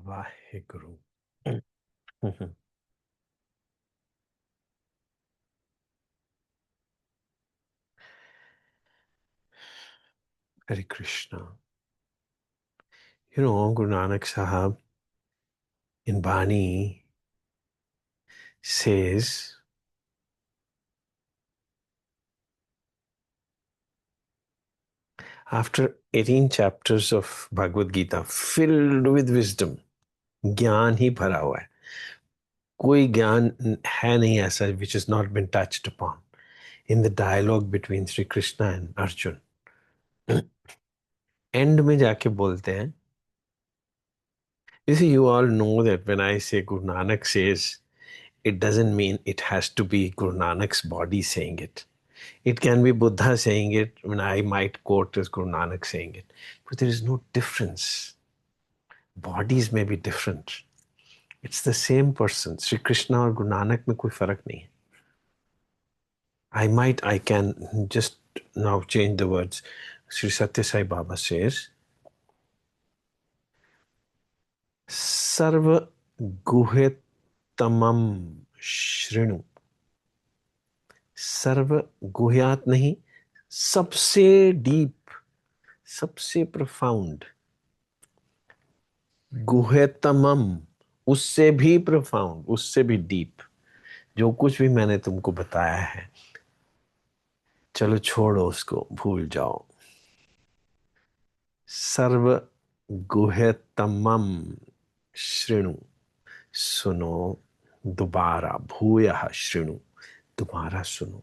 Waheguru. Hare Krishna. Guru Nanak Sahab in Bani says, after 18 chapters of Bhagavad Gita filled with wisdom, ज्ञान ही भरा हुआ है, कोई ज्ञान है नहीं ऐसा which has not been touched upon in the dialogue between Sri Krishna and Arjun. End में जाके बोलते हैं, you see, you all know that when I say Guru Nanak says, it doesn't mean it has to be Guru Nanak's body saying it. It can be Buddha saying it. I mean, I might quote as Guru Nanak saying it. But there is no difference. Bodies may be different. It's the same person. Sri Krishna और Guru Nanak में कोई फर्क नहीं है. I can just now change the words. Sri Satya Sai Baba says, Sarva गुह्यतमम शृणु. सर्व गुह्यात नहीं, सबसे deep, सबसे प्रोफाउंड. गुह्यतमम, उससे भी प्रोफाउंड, उससे भी डीप. जो कुछ भी मैंने तुमको बताया है, चलो छोड़ो उसको, भूल जाओ. सर्व गुह्यतमम शृणु, सुनो, दोबारा, भूयः शृणु, दोबारा सुनो.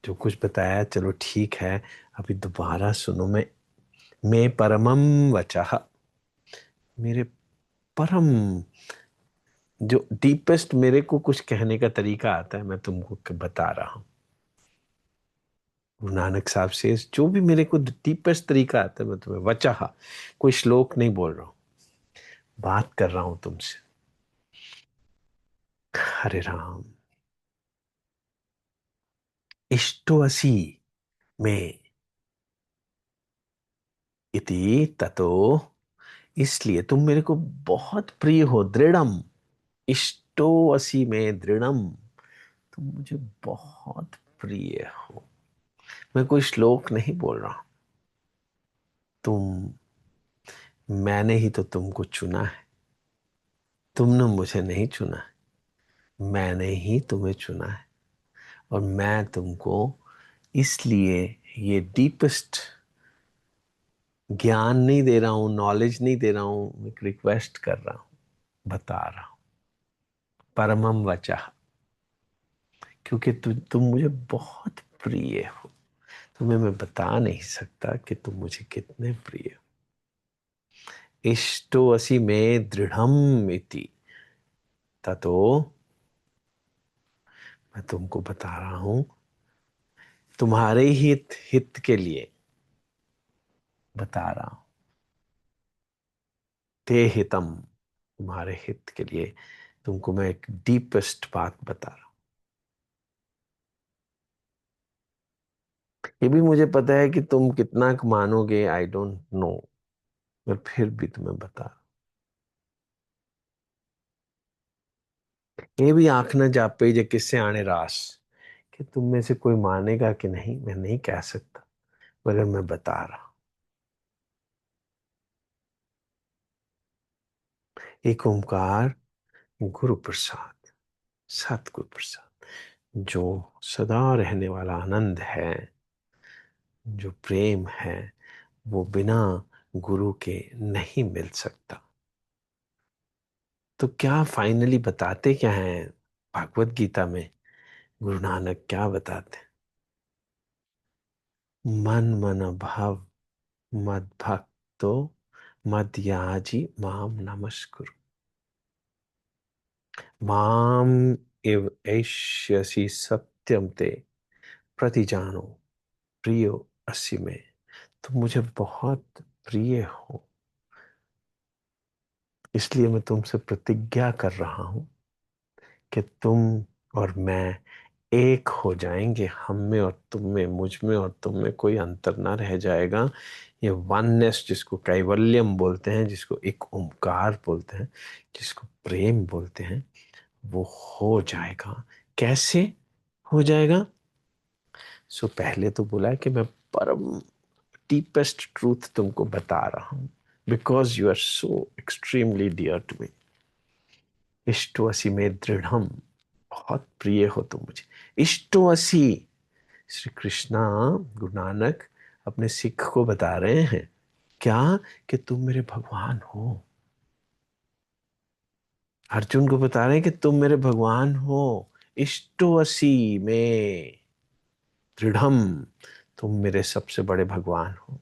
जो कुछ बताया चलो ठीक है, अभी दोबारा सुनो. मैं परमम वचः, मेरे परम, जो डीपेस्ट मेरे को कुछ कहने का तरीका आता है, मैं तुमको बता रहा हूं. गुरु नानक साहब से जो भी मेरे को डीपेस्ट तरीका आता है, मैं तुम्हें वचः, कोई श्लोक नहीं बोल रहा हूं, बात कर रहा हूं तुमसे. हरे राम. इष्टोऽसि में, इति ततो, इसलिए तुम मेरे को बहुत प्रिय हो. दृढ़म, इष्टोऽसि में दृढ़म, तुम मुझे बहुत प्रिय हो. मैं कोई श्लोक नहीं बोल रहा हूं. तुम, मैंने ही तो तुमको चुना है. तुमने मुझे नहीं चुना है, मैंने ही तुम्हें चुना है. और मैं तुमको इसलिए ये डीपेस्ट ज्ञान नहीं दे रहा हूं, नॉलेज नहीं दे रहा हूं, एक रिक्वेस्ट कर रहा हूं, बता रहा हूं. परमम वचः, क्योंकि तुम मुझे बहुत प्रिय हो. तुम्हें मैं बता नहीं सकता कि तुम मुझे कितने प्रिय हो. इष्टो असि में दृढ़म इति ततो, मैं तुमको बता रहा हूं, तुम्हारे हित हित के लिए बता रहा हूं. ते हितम, तुम्हारे हित के लिए तुमको मैं एक डीपेस्ट बात बता रहा हूं. ये भी मुझे पता है कि तुम कितना मानोगे, आई डोंट नो, मैं फिर भी तुम्हें बता रहा हूं. ये भी आंख न जापे जे किससे आने रास, कि तुम में से कोई मानेगा कि नहीं, मैं नहीं कह सकता, मगर मैं बता रहा हूं. एक ओंकार गुरु प्रसाद, सतगुरु प्रसाद, जो सदा रहने वाला आनंद है, जो प्रेम है, वो बिना गुरु के नहीं मिल सकता. तो क्या फाइनली बताते क्या हैं भागवत गीता में? गुरु नानक क्या बताते हैं? मन मन भाव मद भक्तो मद्याजी माम नमस्कुरु. माम एव ऐष्यसि सत्यम ते प्रतिजानो प्रियो असि में. तुम मुझे बहुत प्रिय हो, इसलिए मैं तुमसे प्रतिज्ञा कर रहा हूं कि तुम और मैं एक हो जाएंगे, हम में और तुम में, मुझ में और तुम में कोई अंतर ना रह जाएगा। ये वननेस, जिसको कैवल्यम बोलते हैं, जिसको एक ओमकार बोलते हैं, जिसको प्रेम बोलते हैं, वो हो जाएगा। कैसे हो जाएगा? पहले तो बोला है कि मैं परम डीपेस्ट ट्रूथ तुमको बता रहा हूं, because you are so extremely dear to me. इष्टोसी में दृढ़म, बहुत प्रिय हो तुम मुझे। इष्टोसी, श्री कृष्णा, गुरु नानक अपने सिख को बता रहे हैं क्या? कि तुम मेरे भगवान हो। अर्जुन को बता रहे हैं कि तुम मेरे भगवान हो। इष्टोसी में दृढ़म, तुम मेरे सबसे बड़े भगवान हो।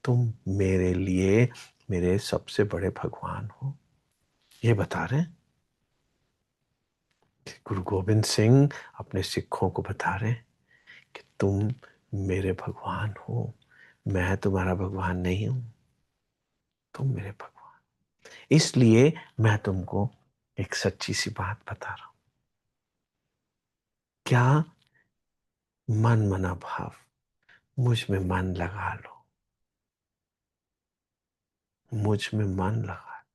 तुम मेरे लिए मेरे सबसे बड़े भगवान हो, ये बता रहे हैं। गुरु गोविंद सिंह अपने सिखों को बता रहे हैं कि तुम मेरे भगवान हो, मैं तुम्हारा भगवान नहीं हूं, तुम मेरे भगवान। इसलिए मैं तुमको एक सच्ची सी बात बता रहा हूं। क्या? मन मना भाव, मुझ में मन लगा लो, मुझ में मन लगा लो।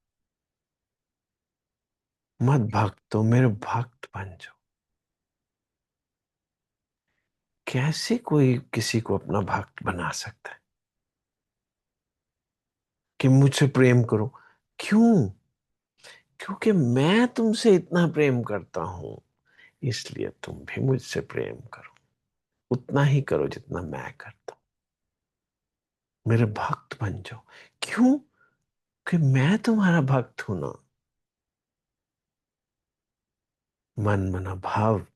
मत भक्तो, मेरे भक्त बन जाओ। कैसे कोई किसी को अपना भक्त बना सकता है? कि मुझसे प्रेम करो। क्यों? क्योंकि मैं तुमसे इतना प्रेम करता हूं, इसलिए तुम भी मुझसे प्रेम करो। उतना ही करो जितना मैं करता हूं। मेरे भक्त बन जाओ। क्यों? कि मैं तुम्हारा भक्त हूं ना। मन मना भाव,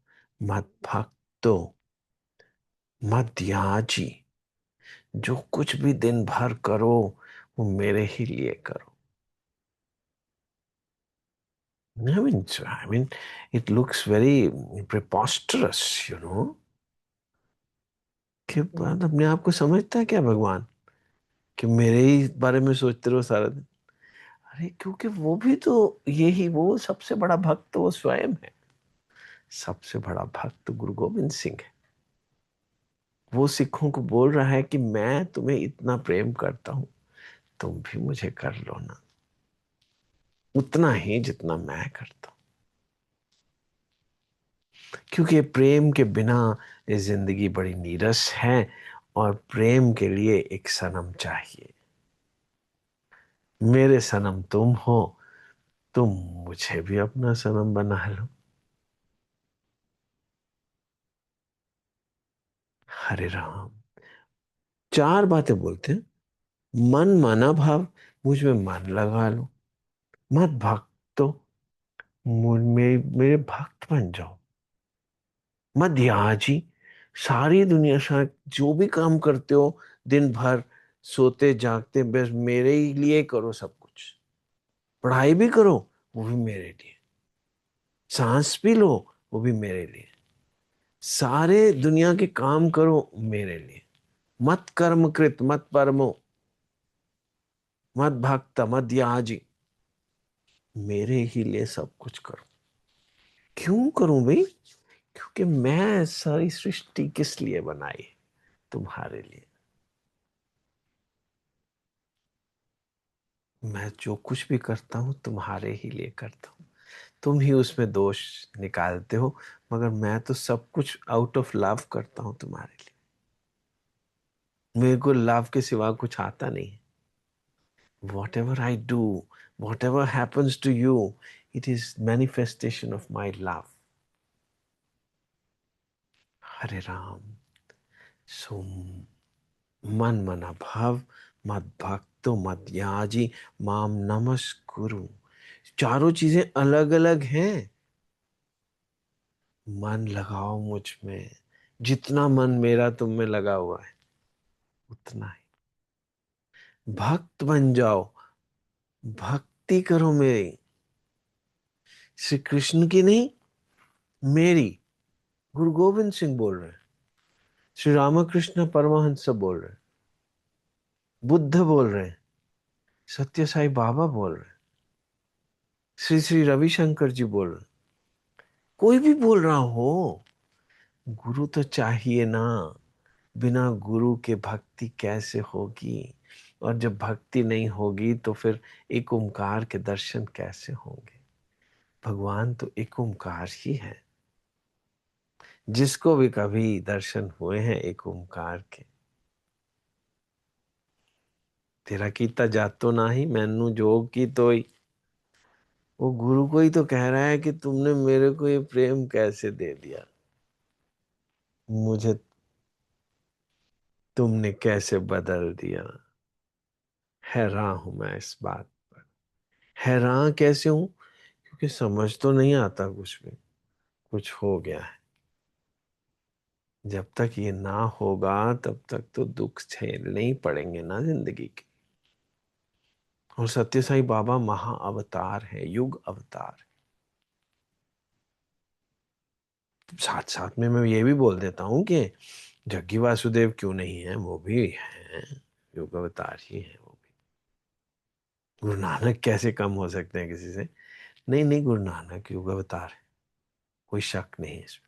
मत भक्तो, मत याजी, जो कुछ भी दिन भर करो वो मेरे ही लिए करो। I mean, it looks very preposterous, you know. कि बात अपने आप को समझता है क्या भगवान, कि मेरे ही बारे में सोचते रहो सारा दिन? अरे क्योंकि वो भी तो, यही वो सबसे बड़ा भक्त तो वो स्वयं है। सबसे बड़ा भक्त गुरु गोविंद सिंह है। वो सिखों को बोल रहा है कि मैं तुम्हें इतना प्रेम करता हूं, तुम भी मुझे कर लो ना, उतना ही जितना मैं करता हूं। क्योंकि प्रेम के बिना ये जिंदगी बड़ी नीरस है, और प्रेम के लिए एक सनम चाहिए। मेरे सनम तुम हो, तुम मुझे भी अपना सनम बना लो। हरे राम। चार बातें बोलते हैं। मन माना भाव, मुझ में मन लगा लो। मत भक्तो, मेरे भक्त बन जाओ। मत याजी, सारी दुनिया साथ जो भी काम करते हो दिन भर, सोते जागते, बस मेरे ही लिए करो सब कुछ। पढ़ाई भी करो, वो भी मेरे लिए। सांस भी लो, वो भी मेरे लिए। सारे दुनिया के काम करो मेरे लिए। मत कर्म कृत मत परमो, मत भक्त मत याजी, मेरे ही लिए सब कुछ करो। क्यों करूं भाई? क्योंकि मैं सारी सृष्टि किस लिए बनाई? तुम्हारे लिए। मैं जो कुछ भी करता हूं तुम्हारे ही लिए करता हूं। तुम ही उसमें दोष निकालते हो, मगर मैं तो सब कुछ आउट ऑफ लव करता हूं तुम्हारे लिए। मेरे को लव के सिवा कुछ आता नहीं। Whatever I do, whatever happens to you, it is manifestation of my love. हरे राम। सो मन मना भाव, मत भक्तो मत याजी, माम नमस्कुरु। चारों चीजें अलग अलग हैं। मन लगाओ मुझ में, जितना मन मेरा तुम में लगा हुआ है उतना ही। भक्त बन जाओ, भक्ति करो मेरी। श्री कृष्ण की नहीं, मेरी। गुरु गोविंद सिंह बोल रहे हैं, श्री रामकृष्ण परमहंस बोल रहे हैं, बुद्ध बोल रहे हैं, सत्य साई बाबा बोल रहे हैं, श्री श्री रविशंकर जी बोल रहे हैं, कोई भी बोल रहा हो। गुरु तो चाहिए ना, बिना गुरु के भक्ति कैसे होगी? और जब भक्ति नहीं होगी तो फिर एक ओंकार के दर्शन कैसे होंगे? भगवान तो एक ओंकार ही है। जिसको भी कभी दर्शन हुए हैं एक ओंकार के, तेरा कीता जातो नाही मैनू जोग की तोई। वो गुरु को ही तो कह रहा है कि तुमने मेरे को ये प्रेम कैसे दे दिया, मुझे तुमने कैसे बदल दिया। हैरान हूं मैं इस बात पर। हैरान कैसे हूं? क्योंकि समझ तो नहीं आता कुछ भी। कुछ हो गया है। जब तक ये ना होगा तब तक तो दुख झेलने ही पड़ेंगे ना जिंदगी के। और सत्य साई बाबा महा अवतार है, युग अवतार। साथ साथ में मैं ये भी बोल देता हूँ कि जग्गी वासुदेव क्यों नहीं है, वो भी है, युग अवतार ही है वो भी। गुरु नानक कैसे कम हो सकते हैं किसी से? नहीं नहीं, गुरु नानक युग अवतार है, कोई शक नहीं है इसमें।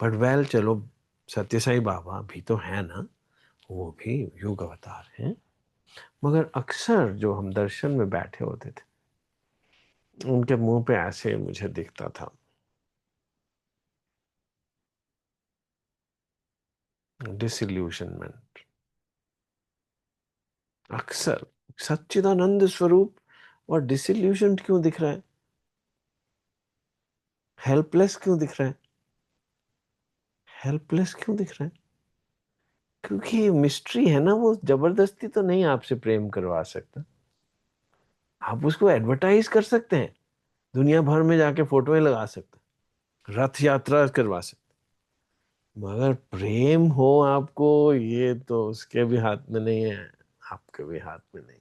बट वेल चलो, सत्य साई बाबा भी तो है ना, वो भी युग अवतार है। मगर अक्सर जो हम दर्शन में बैठे होते थे, उनके मुंह पे ऐसे मुझे दिखता था, डिसइल्यूशनमेंट। अक्सर सच्चिदानंद स्वरूप और डिसइल्यूशन क्यों दिख रहा है? हेल्पलेस क्यों दिख रहा है? हेल्पलेस क्यों दिख रहा है? क्योंकि मिस्ट्री है ना, वो जबरदस्ती तो नहीं आपसे प्रेम करवा सकता। आप उसको एडवर्टाइज कर सकते हैं, दुनिया भर में जाके फोटोएं लगा सकते हैं, रथ यात्रा करवा सकते हैं। मगर प्रेम हो आपको, ये तो उसके भी हाथ में नहीं है, आपके भी हाथ में नहीं।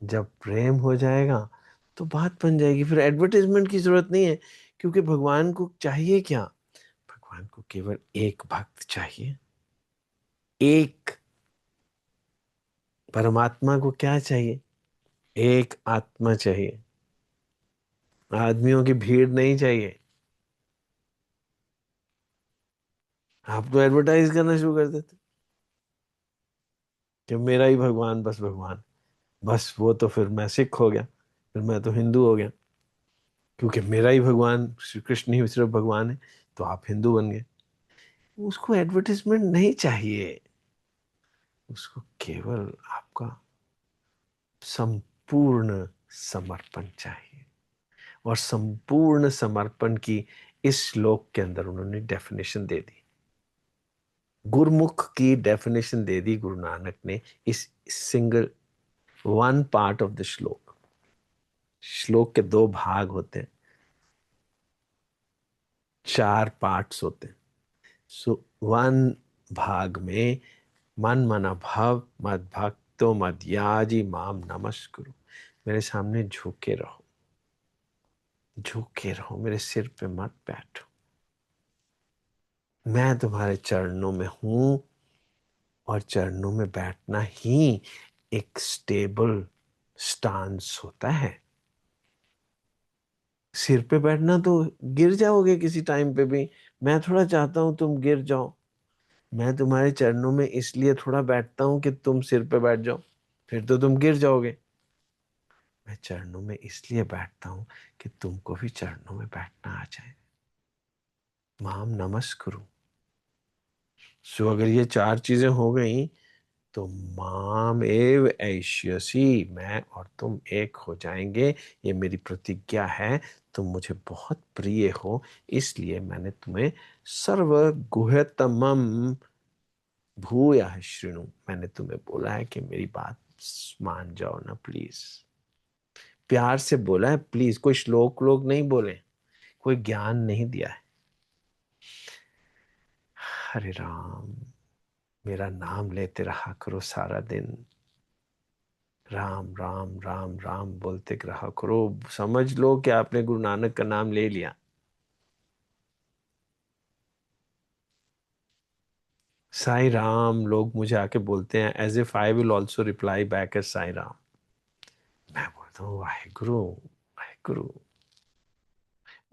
जब प्रेम हो जाएगा तो बात बन जाएगी, फिर एडवर्टाइजमेंट की जरूरत नहीं है। क्योंकि भगवान को चाहिए क्या? भगवान को केवल एक भक्त चाहिए, एक। परमात्मा को क्या चाहिए? एक आत्मा चाहिए। आदमियों की भीड़ नहीं चाहिए। आप तो एडवर्टाइज करना शुरू कर देते कि मेरा ही भगवान, बस भगवान, बस वो तो फिर मैं सिख हो गया, फिर मैं तो हिंदू हो गया। क्योंकि मेरा ही भगवान श्री कृष्ण ही सिर्फ भगवान है, तो आप हिंदू बन गए। उसको एडवर्टाइजमेंट नहीं चाहिए, उसको केवल आपका संपूर्ण समर्पण चाहिए। और संपूर्ण समर्पण की इस श्लोक के अंदर उन्होंने डेफिनेशन दे दी, गुरमुख की डेफिनेशन दे दी गुरु नानक ने, इस single one part of the श्लोक। श्लोक के दो भाग होते हैं, चार पार्ट्स होते हैं। सो वन भाग में मन मन भव मद भक्तो मदयाजी माम नमस्कुरु, मेरे सामने झुके रहो, झुके रहो, मेरे सिर पे मत बैठो, मैं तुम्हारे चरणों में हूं। और चरणों में बैठना ही एक स्टेबल स्टांस होता है। सिर पे बैठना तो गिर जाओगे किसी टाइम पे भी। मैं थोड़ा चाहता हूं तुम गिर जाओ, मैं तुम्हारे चरणों में इसलिए थोड़ा बैठता हूं कि तुम सिर पे बैठ जाओ, फिर तो तुम गिर जाओगे। मैं चरणों में इसलिए बैठता हूं कि तुमको भी चरणों में बैठना आ जाए। माम नमस्कुरु। सो अगर ये चार चीजें हो गई तो माम एव ऐष्यसि, मैं और तुम एक हो जाएंगे, ये मेरी प्रतिज्ञा है। तुम मुझे बहुत प्रिय हो, इसलिए मैंने तुम्हें सर्व गुह्यतमम भूयः शृणु, मैंने तुम्हें बोला है कि मेरी बात मान जाओ ना प्लीज। प्यार से बोला है प्लीज, कोई श्लोक लोग नहीं बोले, कोई ज्ञान नहीं दिया है। हरे राम, मेरा नाम लेते रहा करो सारा दिन, राम राम राम राम बोलते रहा करो। समझ लो कि आपने गुरु नानक का नाम ले लिया। साई राम लोग मुझे आके बोलते हैं, as if I will also reply back as Sai Ram. मैं बोलता हूँ वाहे गुरु, वाहे गुरु।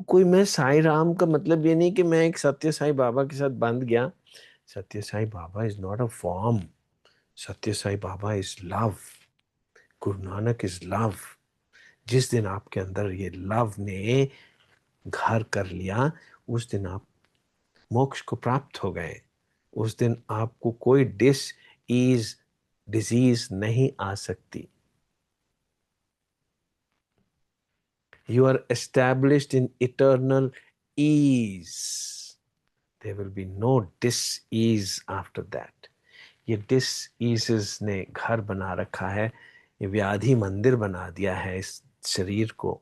कोई मैं साईं राम का मतलब ये नहीं कि मैं एक सत्य साईं बाबा के साथ बंध गया। सत्य Sai Baba is not a form. सत्य Sai Baba is love. Guru Nanak is love. जिस दिन आपके अंदर ये लव ने घर कर लिया, उस दिन आप मोक्ष को प्राप्त हो गए। उस दिन आपको कोई इज डिजीज नहीं आ सकती। You are established in eternal ease. There will be no dis-ease after that. ये डिस ने घर बना रखा है, ये व्याधि मंदिर बना दिया है इस शरीर को।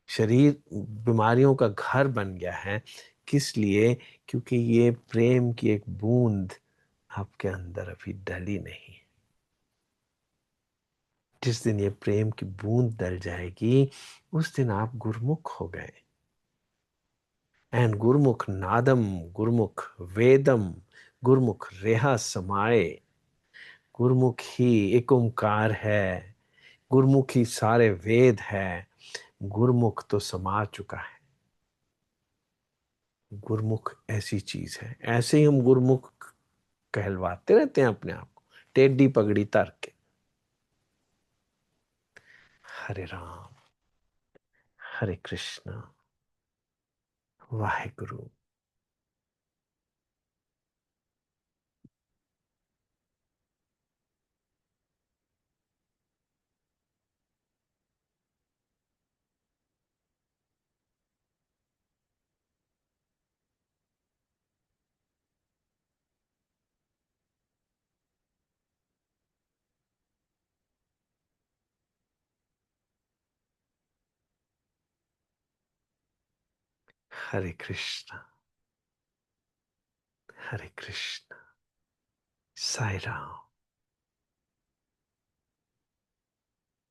शरीर बीमारियों का घर बन गया है। किस लिए? क्योंकि ये प्रेम की एक बूंद आपके अंदर अभी डली नहीं। जिस दिन ये प्रेम की बूंद डल जाएगी, उस दिन आप गुरमुख हो गए। एंड गुरमुख नादम, गुरमुख वेदम, गुरमुख रेहा समाए। गुरमुख ही एक ओंकार है। गुरमुख ही सारे वेद है। गुरमुख तो समा चुका है। गुरमुख ऐसी चीज है, ऐसे ही हम गुरमुख कहलवाते रहते हैं अपने आप को, टेढ़ी पगड़ी तर के। हरे राम, हरे कृष्णा, वाहेगुरु। हरे कृष्णा, हरे कृष्णा, साई राम।